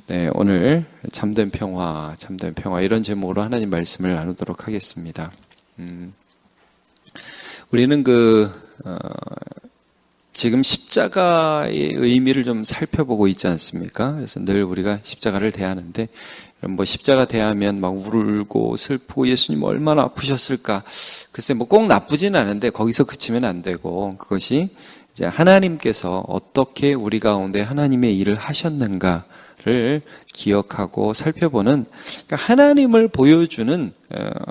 네, 오늘 참된 평화 이런 제목으로 하나님 말씀을 나누도록 하겠습니다. 우리는 지금 십자가의 의미를 좀 살펴보고 있지 않습니까? 그래서 늘 우리가 십자가를 대하는데, 십자가 대하면 막 울고 슬프고 예수님 얼마나 아프셨을까? 글쎄 꼭 나쁘진 않은데 거기서 그치면 안 되고, 그것이 이제 하나님께서 어떻게 우리 가운데 하나님의 일을 하셨는가를 기억하고 살펴보는, 그러니까 하나님을 보여주는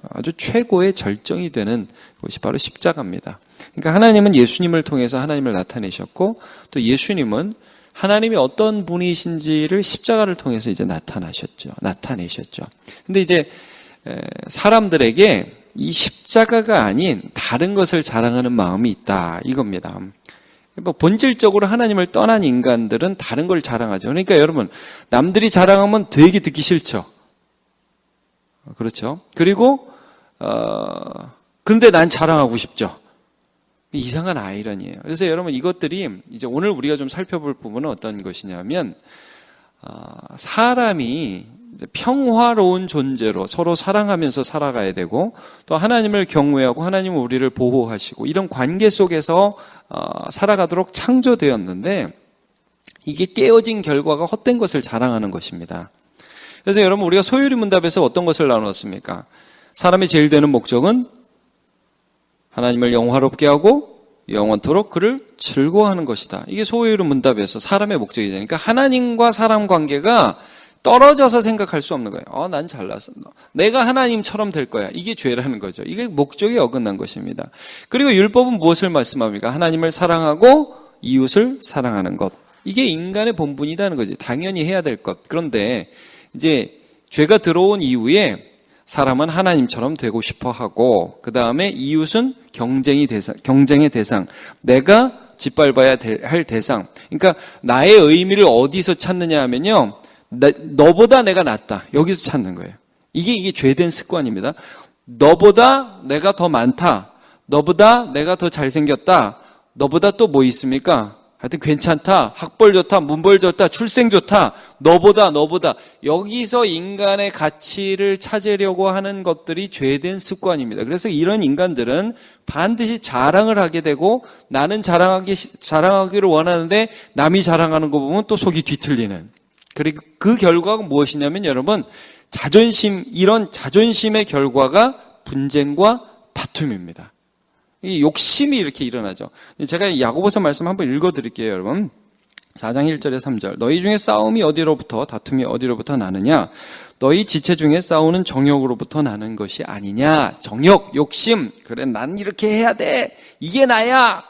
아주 최고의 절정이 되는 것이 바로 십자가입니다. 그러니까 하나님은 예수님을 통해서 하나님을 나타내셨고, 또 예수님은 하나님이 어떤 분이신지를 십자가를 통해서 이제 나타내셨죠. 근데 이제 사람들에게 이 십자가가 아닌 다른 것을 자랑하는 마음이 있다, 이겁니다. 본질적으로 하나님을 떠난 인간들은 다른 걸 자랑하죠. 그러니까 여러분, 남들이 자랑하면 되게 듣기 싫죠. 그렇죠? 그리고 근데 난 자랑하고 싶죠. 이상한 아이러니예요. 그래서 여러분, 이것들이 이제 오늘 우리가 좀 살펴볼 부분은 어떤 것이냐면, 사람이 이제 평화로운 존재로 서로 사랑하면서 살아가야 되고, 또 하나님을 경외하고 하나님은 우리를 보호하시고, 이런 관계 속에서 살아가도록 창조되었는데, 이게 깨어진 결과가 헛된 것을 자랑하는 것입니다. 그래서 여러분, 우리가 소요리 문답에서 어떤 것을 나누었습니까? 사람이 제일 되는 목적은 하나님을 영화롭게 하고 영원토록 그를 즐거워하는 것이다. 이게 소요리 문답에서 사람의 목적이죠. 그러니까 하나님과 사람 관계가 떨어져서 생각할 수 없는 거예요. 난 잘났어. 내가 하나님처럼 될 거야. 이게 죄라는 거죠. 이게 목적이 어긋난 것입니다. 그리고 율법은 무엇을 말씀합니까? 하나님을 사랑하고 이웃을 사랑하는 것. 이게 인간의 본분이라는 거지. 당연히 해야 될 것. 그런데 이제 죄가 들어온 이후에 사람은 하나님처럼 되고 싶어 하고, 그 다음에 이웃은 경쟁의 대상, 내가 짓밟아야 할 대상. 그러니까 나의 의미를 어디서 찾느냐 하면요, 너보다 내가 낫다, 여기서 찾는 거예요. 이게 죄된 습관입니다. 너보다 내가 더 많다, 너보다 내가 더 잘생겼다, 너보다 또 뭐 있습니까? 하여튼 괜찮다, 학벌 좋다, 문벌 좋다, 출생 좋다, 너보다 여기서 인간의 가치를 찾으려고 하는 것들이 죄된 습관입니다. 그래서 이런 인간들은 반드시 자랑을 하게 되고, 나는 자랑하기를 원하는데 남이 자랑하는 거 보면 또 속이 뒤틀리는, 그리고 그 결과가 무엇이냐면 여러분, 이런 자존심의 결과가 분쟁과 다툼입니다. 이 욕심이 이렇게 일어나죠. 제가 야고보서 말씀 한번 읽어드릴게요, 여러분. 4장 1절에 3절. 너희 중에 싸움이 어디로부터, 다툼이 어디로부터 나느냐? 너희 지체 중에 싸우는 정욕으로부터 나는 것이 아니냐? 정욕, 욕심. 그래, 난 이렇게 해야 돼. 이게 나야.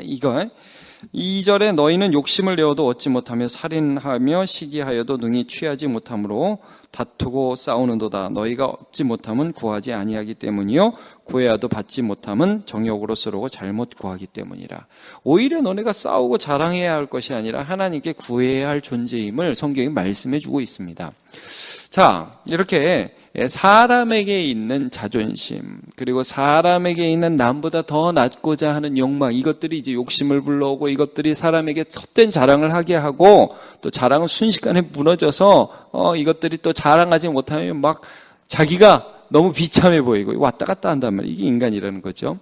이거. 2절에 너희는 욕심을 내어도 얻지 못하며 살인하며 시기하여도 능히 취하지 못함으로 다투고 싸우는도다. 너희가 얻지 못함은 구하지 아니하기 때문이요, 구해야도 받지 못함은 정욕으로 쓰려고 잘못 구하기 때문이라. 오히려 너네가 싸우고 자랑해야 할 것이 아니라 하나님께 구해야 할 존재임을 성경이 말씀해 주고 있습니다. 자, 이렇게 사람에게 있는 자존심, 그리고 사람에게 있는 남보다 더 낫고자 하는 욕망, 이것들이 이제 욕심을 불러오고, 이것들이 사람에게 헛된 자랑을 하게 하고, 또 자랑은 순식간에 무너져서 이것들이 또 자랑하지 못하면 막 자기가 너무 비참해 보이고 왔다 갔다 한단 말이에요. 이게 인간이라는 거죠.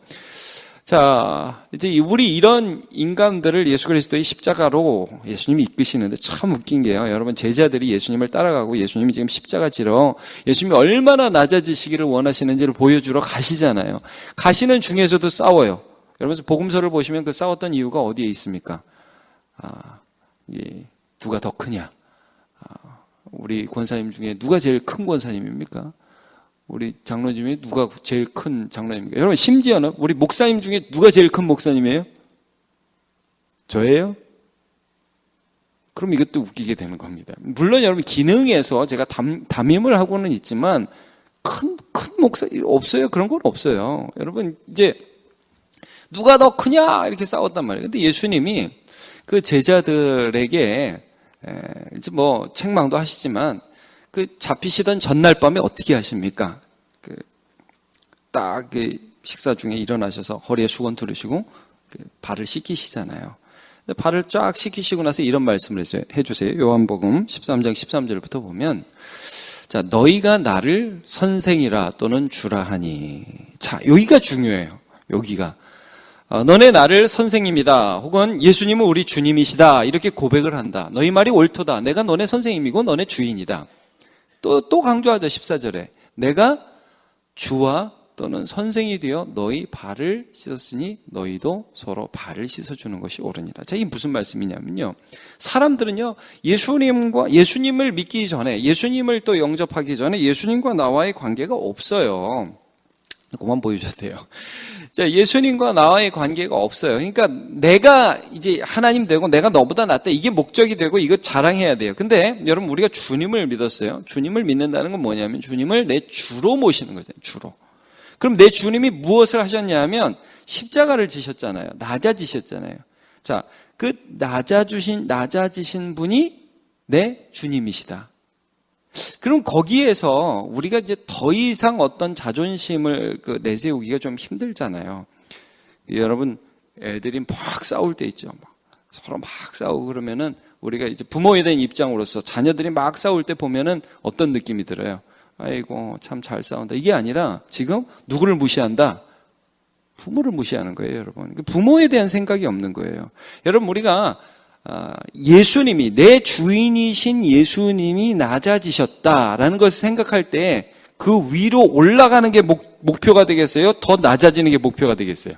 자, 이제 우리 이런 인간들을 예수 그리스도의 십자가로 예수님이 이끄시는데 참 웃긴 게요, 여러분, 제자들이 예수님을 따라가고 예수님이 지금 십자가 지러 예수님이 얼마나 낮아지시기를 원하시는지를 보여주러 가시잖아요. 가시는 중에서도 싸워요. 여러분, 복음서를 보시면 그 싸웠던 이유가 어디에 있습니까? 누가 더 크냐? 우리 권사님 중에 누가 제일 큰 권사님입니까? 우리 장로님 중에 누가 제일 큰 장로님입니까? 여러분, 심지어는 우리 목사님 중에 누가 제일 큰 목사님이에요? 저예요? 그럼 이것도 웃기게 되는 겁니다. 물론 여러분, 기능에서 제가 담임을 하고는 있지만 큰 목사 없어요. 그런 건 없어요. 여러분, 이제 누가 더 크냐 이렇게 싸웠단 말이에요. 근데 예수님이 그 제자들에게 이제 뭐 책망도 하시지만, 그 잡히시던 전날 밤에 어떻게 하십니까? 딱 식사 중에 일어나셔서 허리에 수건 두르시고 발을 씻기시잖아요. 발을 쫙 씻기시고 나서 이런 말씀을 해주세요. 요한복음 13장 13절부터 보면, 자, 너희가 나를 선생이라 또는 주라 하니. 자, 여기가 중요해요. 여기가. 너네 나를 선생님이다. 혹은 예수님은 우리 주님이시다. 이렇게 고백을 한다. 너희 말이 옳도다. 내가 너네 선생님이고 너네 주인이다. 또 강조하죠. 14절에. 내가 주와 또는 선생이 되어 너희 발을 씻었으니 너희도 서로 발을 씻어주는 것이 옳으니라. 자, 이게 무슨 말씀이냐면요. 사람들은요, 예수님을 믿기 전에, 예수님을 또 영접하기 전에 예수님과 나와의 관계가 없어요. 그만 보여주세요. 자, 예수님과 나와의 관계가 없어요. 그러니까 내가 이제 하나님 되고 내가 너보다 낫다. 이게 목적이 되고 이거 자랑해야 돼요. 근데 여러분, 우리가 주님을 믿었어요. 주님을 믿는다는 건 뭐냐면 주님을 내 주로 모시는 거죠. 주로. 그럼 내 주님이 무엇을 하셨냐면 십자가를 지셨잖아요. 낮아지셨잖아요. 자, 그 낮아지신 분이 내 주님이시다. 그럼 거기에서 우리가 이제 더 이상 어떤 자존심을 내세우기가 좀 힘들잖아요. 여러분, 애들이 막 싸울 때 있죠. 서로 막 싸우고 그러면은 우리가 이제 부모에 대한 입장으로서 자녀들이 막 싸울 때 보면은 어떤 느낌이 들어요? 아이고, 참 잘 싸운다. 이게 아니라 지금 누구를 무시한다? 부모를 무시하는 거예요, 여러분. 부모에 대한 생각이 없는 거예요. 여러분, 우리가 예수님이, 내 주인이신 예수님이 낮아지셨다라는 것을 생각할 때 그 위로 올라가는 게 목표가 되겠어요? 더 낮아지는 게 목표가 되겠어요?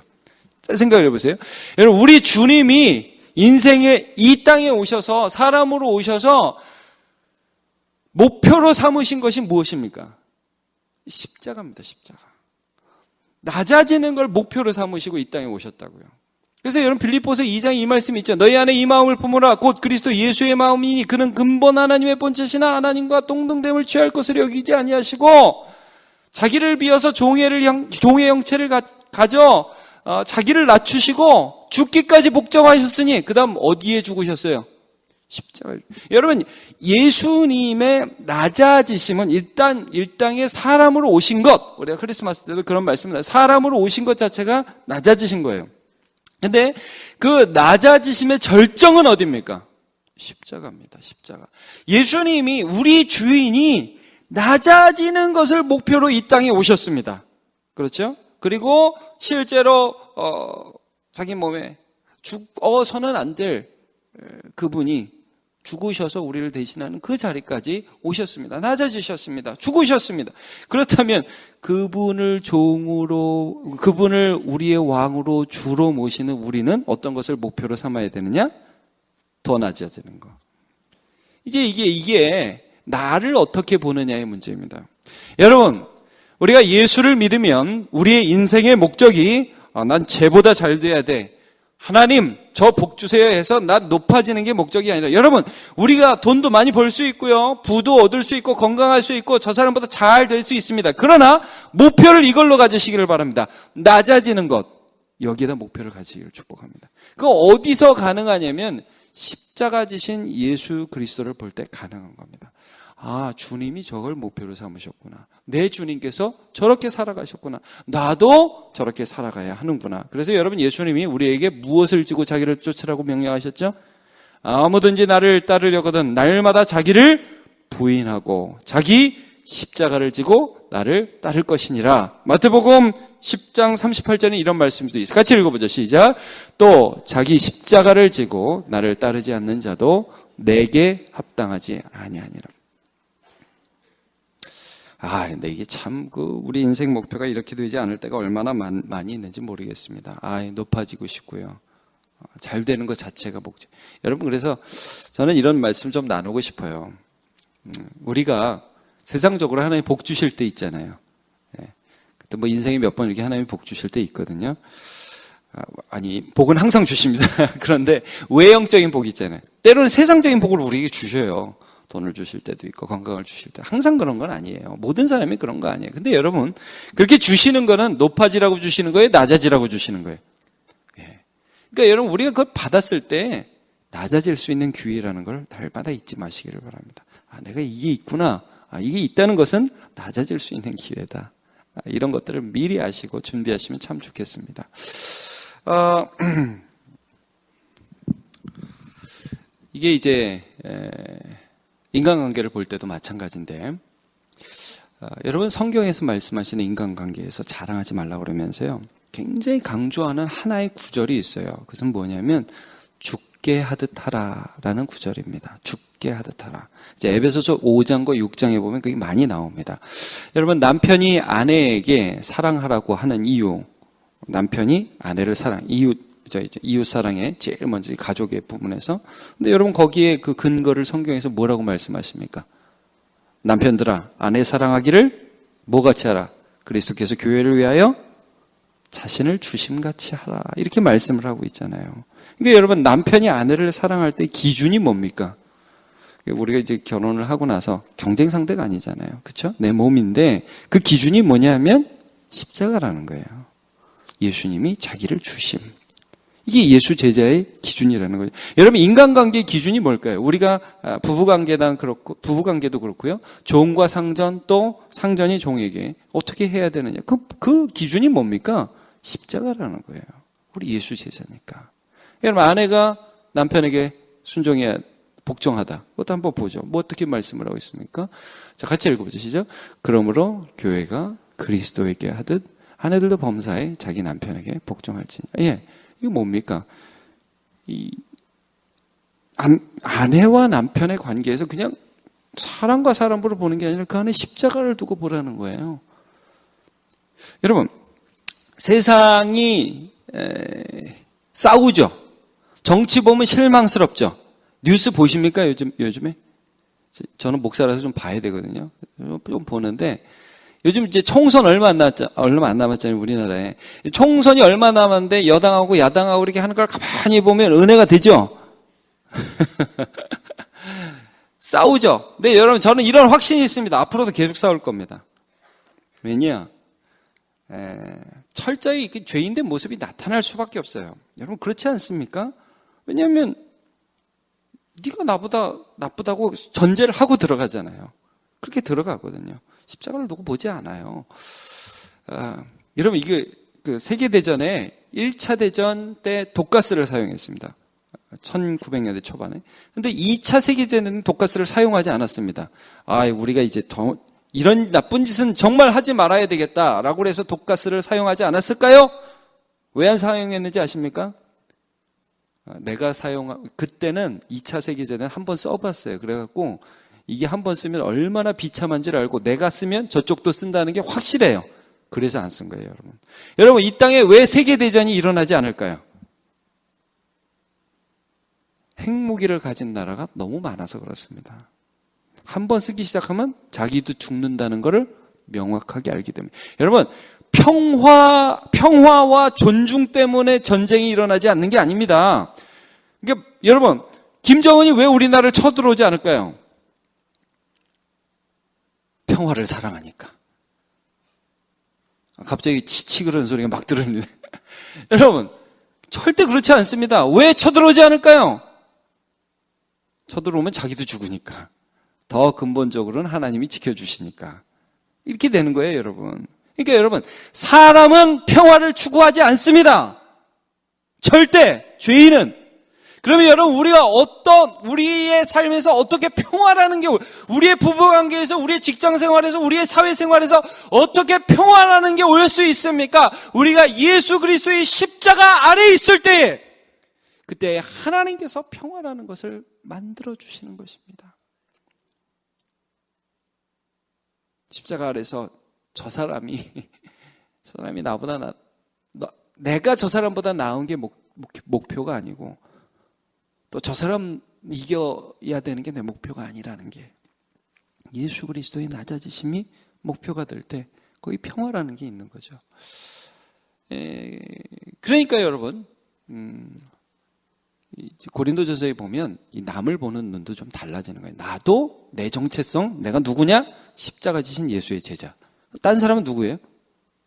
생각을 해보세요. 여러분, 우리 주님이 인생에 이 땅에 오셔서, 사람으로 오셔서 목표로 삼으신 것이 무엇입니까? 십자가입니다. 십자가. 낮아지는 걸 목표로 삼으시고 이 땅에 오셨다고요. 그래서 여러분, 빌립보서 2장 이 말씀이 있죠. 너희 안에 이 마음을 품으라. 곧 그리스도 예수의 마음이니 그는 근본 하나님의 본체시나 하나님과 동등됨을 취할 것을 여기지 아니하시고 자기를 비어서 종의 형체를 가져 자기를 낮추시고 죽기까지 복종하셨으니 그 다음 어디에 죽으셨어요? 십자가. 여러분, 예수님의 낮아지심은 일단 일당의 사람으로 오신 것, 우리가 크리스마스 때도 그런 말씀을, 사람으로 오신 것 자체가 낮아지신 거예요. 근데 그 낮아지심의 절정은 어디입니까? 십자가입니다. 십자가. 예수님이, 우리 주인이 낮아지는 것을 목표로 이 땅에 오셨습니다. 그렇죠? 그리고 실제로 자기 몸에 죽어서는 안 될 그분이 죽으셔서 우리를 대신하는 그 자리까지 오셨습니다. 낮아지셨습니다. 죽으셨습니다. 그렇다면 그분을 종으로, 그분을 우리의 왕으로 주로 모시는 우리는 어떤 것을 목표로 삼아야 되느냐? 더 낮아지는 거. 이게 나를 어떻게 보느냐의 문제입니다. 여러분, 우리가 예수를 믿으면 우리의 인생의 목적이 난 쟤보다 잘 돼야 돼. 하나님, 저 복 주세요 해서 나 높아지는 게 목적이 아니라, 여러분, 우리가 돈도 많이 벌 수 있고요, 부도 얻을 수 있고, 건강할 수 있고, 저 사람보다 잘 될 수 있습니다. 그러나 목표를 이걸로 가지시기를 바랍니다. 낮아지는 것, 여기에다 목표를 가지기를 축복합니다. 그거 어디서 가능하냐면 십자가 지신 예수 그리스도를 볼 때 가능한 겁니다. 아, 주님이 저걸 목표로 삼으셨구나. 내 주님께서 저렇게 살아가셨구나. 나도 저렇게 살아가야 하는구나. 그래서 여러분, 예수님이 우리에게 무엇을 지고 자기를 쫓으라고 명령하셨죠? 아무든지 나를 따르려거든 날마다 자기를 부인하고 자기 십자가를 지고 나를 따를 것이니라. 마태복음 10장 38절에 이런 말씀도 있어요. 같이 읽어보죠. 시작. 또 자기 십자가를 지고 나를 따르지 않는 자도 내게 합당하지 아니하니라. 근데 이게 참, 우리 인생 목표가 이렇게 되지 않을 때가 얼마나 많이 있는지 모르겠습니다. 높아지고 싶고요. 잘 되는 것 자체가 목적. 여러분, 그래서 저는 이런 말씀 좀 나누고 싶어요. 우리가 세상적으로 하나님 복 주실 때 있잖아요. 그때 뭐 인생에 몇 번 이렇게 하나님 복 주실 때 있거든요. 복은 항상 주십니다. 그런데 외형적인 복이 있잖아요. 때로는 세상적인 복을 우리에게 주셔요. 돈을 주실 때도 있고 건강을 주실 때. 항상 그런 건 아니에요. 모든 사람이 그런 거 아니에요. 근데 여러분, 그렇게 주시는 거는 높아지라고 주시는 거예요? 낮아지라고 주시는 거예요? 그러니까 여러분, 우리가 그걸 받았을 때 낮아질 수 있는 기회라는 걸 날마다 잊지 마시기를 바랍니다. 내가 이게 있구나. 이게 있다는 것은 낮아질 수 있는 기회다. 이런 것들을 미리 아시고 준비하시면 참 좋겠습니다. 이게 이제 인간관계를 볼 때도 마찬가지인데, 여러분 성경에서 말씀하시는 인간관계에서 자랑하지 말라고 그러면서요, 굉장히 강조하는 하나의 구절이 있어요. 그것은 뭐냐면 죽게 하듯 하라라는 구절입니다. 죽게 하듯 하라. 이제 에베소서 5장과 6장에 보면 그게 많이 나옵니다. 여러분, 남편이 아내에게 사랑하라고 하는 이유, 남편이 아내를 이웃 사랑의 제일 먼저 가족의 부분에서. 근데 여러분, 거기에 그 근거를 성경에서 뭐라고 말씀하십니까? 남편들아, 아내 사랑하기를 뭐같이 하라? 그리스도께서 교회를 위하여 자신을 주심같이 하라. 이렇게 말씀을 하고 있잖아요. 그러니까 여러분, 남편이 아내를 사랑할 때 기준이 뭡니까? 우리가 이제 결혼을 하고 나서 경쟁 상대가 아니잖아요. 그렇죠? 내 몸인데 그 기준이 뭐냐면 십자가라는 거예요. 예수님이 자기를 주심. 이게 예수 제자의 기준이라는 거죠. 여러분, 인간관계의 기준이 뭘까요? 우리가 부부관계도 그렇고요. 종과 상전, 또 상전이 종에게 어떻게 해야 되느냐. 그 기준이 뭡니까? 십자가라는 거예요. 우리 예수 제자니까. 여러분, 아내가 남편에게 순종해야 복종하다. 그것도 한번 보죠. 뭐 어떻게 말씀을 하고 있습니까? 자, 같이 읽어보죠. 시작. 그러므로 교회가 그리스도에게 하듯 아내들도 범사에 자기 남편에게 복종할지니. 예, 이거 뭡니까? 아내와 남편의 관계에서 그냥 사람과 사람으로 보는 게 아니라 그 안에 십자가를 두고 보라는 거예요. 여러분, 세상이 싸우죠. 정치 보면 실망스럽죠. 뉴스 보십니까? 요즘에? 저는 목사라서 좀 봐야 되거든요. 좀 보는데, 요즘 이제 총선 얼마 안 남았잖아요, 우리나라에. 총선이 얼마 남았는데 여당하고 야당하고 이렇게 하는 걸 가만히 보면 은혜가 되죠? 싸우죠? 근데 여러분, 저는 이런 확신이 있습니다. 앞으로도 계속 싸울 겁니다. 왜냐? 철저히 죄인된 모습이 나타날 수밖에 없어요. 여러분, 그렇지 않습니까? 왜냐하면 네가 나보다 나쁘다고 전제를 하고 들어가잖아요. 그렇게 들어가거든요. 십자가를 두고 보지 않아요. 여러분, 이게 그 세계대전에 1차 대전 때 독가스를 사용했습니다. 1900년대 초반에. 근데 2차 세계대전에는 독가스를 사용하지 않았습니다. 우리가 이제 이런 나쁜 짓은 정말 하지 말아야 되겠다라고 해서 독가스를 사용하지 않았을까요? 왜 안 사용했는지 아십니까? 그때는 2차 세계대전에 한번 써봤어요. 그래갖고 이게 한번 쓰면 얼마나 비참한지를 알고 내가 쓰면 저쪽도 쓴다는 게 확실해요. 그래서 안 쓴 거예요, 여러분. 여러분, 이 땅에 왜 세계대전이 일어나지 않을까요? 핵무기를 가진 나라가 너무 많아서 그렇습니다. 한번 쓰기 시작하면 자기도 죽는다는 것을 명확하게 알기 때문에. 여러분, 평화와 존중 때문에 전쟁이 일어나지 않는 게 아닙니다. 그러니까 여러분, 김정은이 왜 우리나라를 쳐들어오지 않을까요? 평화를 사랑하니까. 갑자기 치치 그러는 소리가 막 들립니다. 여러분, 절대 그렇지 않습니다. 왜 쳐들어오지 않을까요? 쳐들어오면 자기도 죽으니까. 더 근본적으로는 하나님이 지켜주시니까. 이렇게 되는 거예요, 여러분. 그러니까 여러분, 사람은 평화를 추구하지 않습니다. 절대, 죄인은. 그러면 여러분, 우리의 삶에서 어떻게 평화라는 게, 우리의 부부관계에서, 우리의 직장생활에서, 우리의 사회생활에서 어떻게 평화라는 게 올 수 있습니까? 우리가 예수 그리스도의 십자가 아래에 있을 때, 그때 하나님께서 평화라는 것을 만들어주시는 것입니다. 십자가 아래서 저 사람이 나보다 내가 저 사람보다 나은 게 목표가 아니고, 또 저 사람 이겨야 되는 게 내 목표가 아니라는 게, 예수 그리스도의 낮아지심이 목표가 될 때 거기 평화라는 게 있는 거죠. 그러니까 여러분, 고린도전서에 보면 이 남을 보는 눈도 좀 달라지는 거예요. 나도 내 정체성, 내가 누구냐? 십자가 지신 예수의 제자. 딴 사람은 누구예요?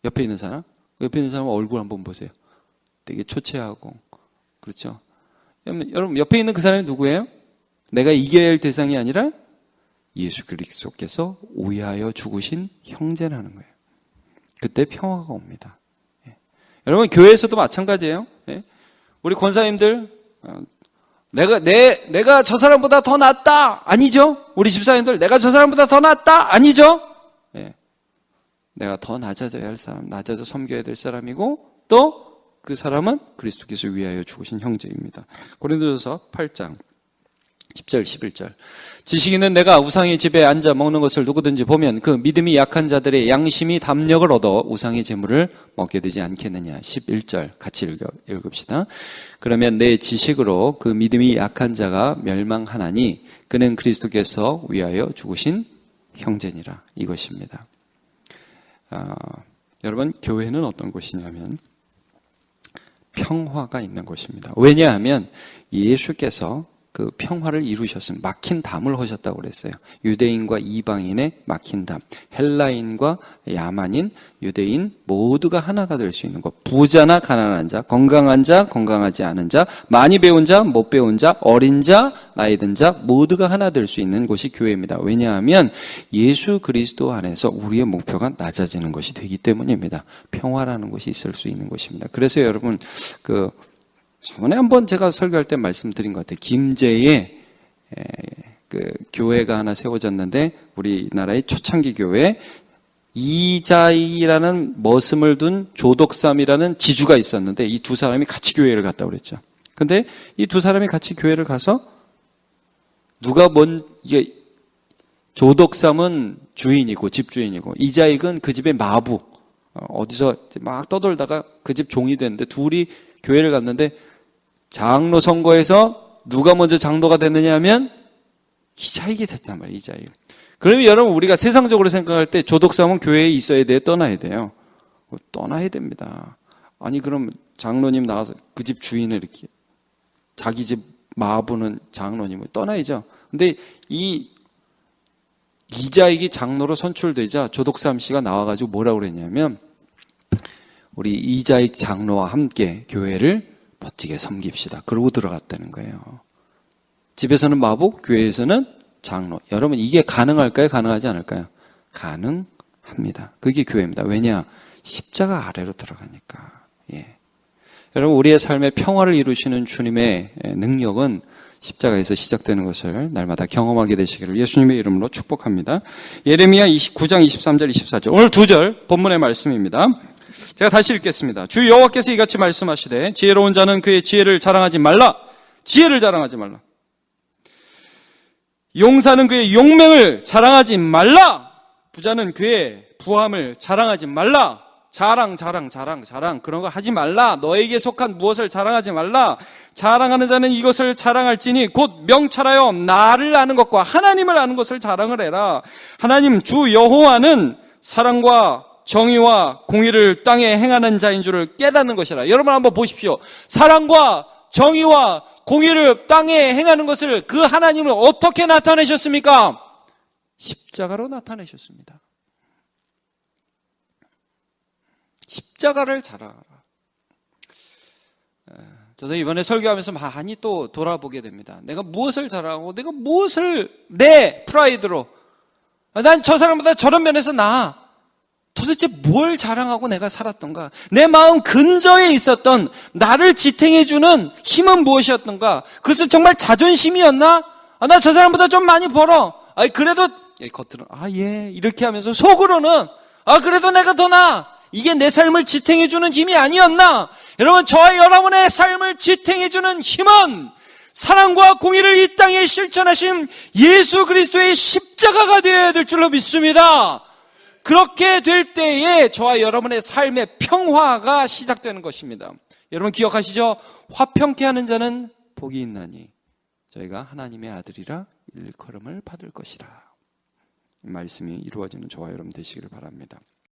옆에 있는 사람? 옆에 있는 사람 얼굴 한번 보세요. 되게 초췌하고, 그렇죠? 여러분, 옆에 있는 그 사람이 누구예요? 내가 이겨야 할 대상이 아니라 예수 그리스도께서 위하여 죽으신 형제라는 거예요. 그때 평화가 옵니다. 여러분, 교회에서도 마찬가지예요. 우리 권사님들 내가 저 사람보다 더 낫다. 아니죠? 우리 집사님들, 내가 저 사람보다 더 낫다. 아니죠? 예. 내가 더 낮아져야 할 사람, 낮아져 섬겨야 될 사람이고, 또 그 사람은 그리스도께서 위하여 죽으신 형제입니다. 고린도전서 8장 10절 11절. 지식인은 내가 우상의 집에 앉아 먹는 것을 누구든지 보면 그 믿음이 약한 자들의 양심이 담력을 얻어 우상의 재물을 먹게 되지 않겠느냐. 11절 같이 읽읍시다. 그러면 내 지식으로 그 믿음이 약한 자가 멸망하나니 그는 그리스도께서 위하여 죽으신 형제니라. 이것입니다. 여러분, 교회는 어떤 곳이냐면 평화가 있는 곳입니다. 왜냐하면 예수께서 그 평화를 이루셨습니다. 막힌 담을 하셨다고 그랬어요. 유대인과 이방인의 막힌 담, 헬라인과 야만인, 유대인 모두가 하나가 될 수 있는 것. 부자나 가난한 자, 건강하지 않은 자, 많이 배운 자, 못 배운 자, 어린 자, 나이 든 자 모두가 하나 될 수 있는 곳이 교회입니다. 왜냐하면 예수 그리스도 안에서 우리의 목표가 낮아지는 것이 되기 때문입니다. 평화라는 것이 있을 수 있는 것입니다. 그래서 여러분 저번에 한번 제가 설교할 때 말씀드린 것 같아요. 김제에 그 교회가 하나 세워졌는데 우리나라의 초창기 교회 이자익이라는 머슴을 둔 조덕삼이라는 지주가 있었는데 이 두 사람이 같이 교회를 갔다고 그랬죠. 근데 이 두 사람이 같이 교회를 가서 이게 조덕삼은 주인이고 집주인이고 이자익은 그 집의 마부, 어디서 막 떠돌다가 그 집 종이 됐는데 둘이 교회를 갔는데 장로 선거에서 누가 먼저 장로가 됐느냐 하면 이자익이 됐단 말이에요. 이자익. 그러면 여러분 우리가 세상적으로 생각할 때 조덕삼은 교회에 있어야 돼요? 떠나야 돼요? 떠나야 됩니다. 아니 그럼 장로님 나와서 그 집 주인을 이렇게 자기 집 마부는 장로님을 떠나야죠. 근데 이 이자익이 장로로 선출되자 조덕삼 씨가 나와가지고 뭐라고 그랬냐면 우리 이자익 장로와 함께 교회를 멋지게 섬깁시다. 그러고 들어갔다는 거예요. 집에서는 마부, 교회에서는 장로. 여러분 이게 가능할까요? 가능하지 않을까요? 가능합니다. 그게 교회입니다. 왜냐? 십자가 아래로 들어가니까. 예. 여러분 우리의 삶에 평화를 이루시는 주님의 능력은 십자가에서 시작되는 것을 날마다 경험하게 되시기를 예수님의 이름으로 축복합니다. 예레미야 29장 23절 24절. 오늘 2절 본문의 말씀입니다. 제가 다시 읽겠습니다. 주 여호와께서 이같이 말씀하시되 지혜로운 자는 그의 지혜를 자랑하지 말라. 지혜를 자랑하지 말라. 용사는 그의 용맹을 자랑하지 말라. 부자는 그의 부함을 자랑하지 말라. 자랑 그런 거 하지 말라. 너에게 속한 무엇을 자랑하지 말라. 자랑하는 자는 이것을 자랑할지니 곧 명철하여 나를 아는 것과 하나님을 아는 것을 자랑을 해라. 하나님 주 여호와는 사랑과 정의와 공의를 땅에 행하는 자인 줄을 깨닫는 것이라. 여러분 한번 보십시오. 사랑과 정의와 공의를 땅에 행하는 것을 그 하나님을 어떻게 나타내셨습니까? 십자가로 나타내셨습니다. 십자가를 자랑하라. 저도 이번에 설교하면서 많이 또 돌아보게 됩니다. 내가 무엇을 자랑하고 내가 무엇을 내 프라이드로 난 저 사람보다 저런 면에서 나아. 도대체 뭘 자랑하고 내가 살았던가? 내 마음 근저에 있었던 나를 지탱해주는 힘은 무엇이었던가? 그것은 정말 자존심이었나? 나 저 사람보다 좀 많이 벌어. 그래도 겉으로는 이렇게 하면서 속으로는 그래도 내가 더 나아. 이게 내 삶을 지탱해주는 힘이 아니었나? 여러분 저와 여러분의 삶을 지탱해주는 힘은 사랑과 공의를 이 땅에 실천하신 예수 그리스도의 십자가가 되어야 될 줄로 믿습니다. 그렇게 될 때에 저와 여러분의 삶의 평화가 시작되는 것입니다. 여러분 기억하시죠? 화평케 하는 자는 복이 있나니 저희가 하나님의 아들이라 일컬음을 받을 것이라. 이 말씀이 이루어지는 저와 여러분 되시기를 바랍니다.